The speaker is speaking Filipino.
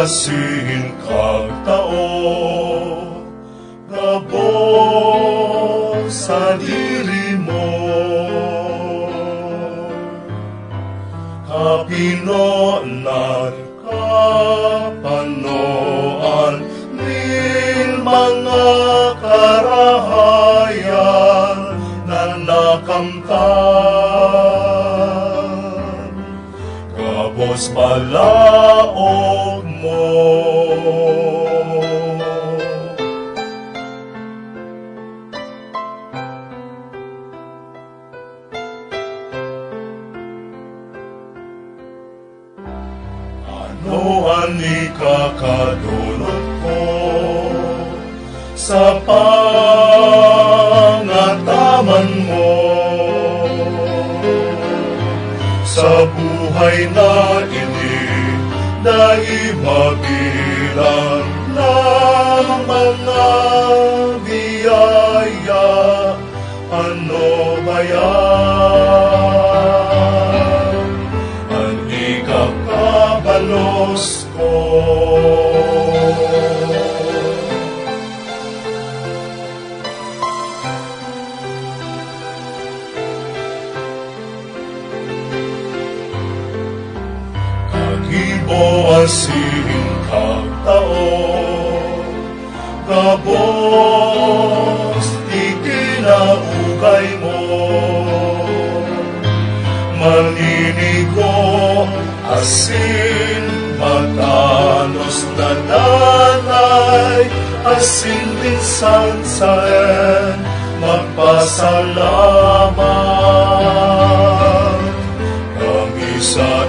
asin kag tao, gabos sa diri mo. Kapinonan kapanoan ning mga karahayan na nakamtan, gabos balaog mo. Ano ang ikakadulot ko sa pangataman mo, sa buhay na ini dahil mabilang ng mga biyaya? Ano ba yan ang ikakabalos ko? Kagibo asin kag tao, gabos di kinaugay mo. Maninigo asin matanos na nanay, asin minsan sa magpasalamat. Kami sa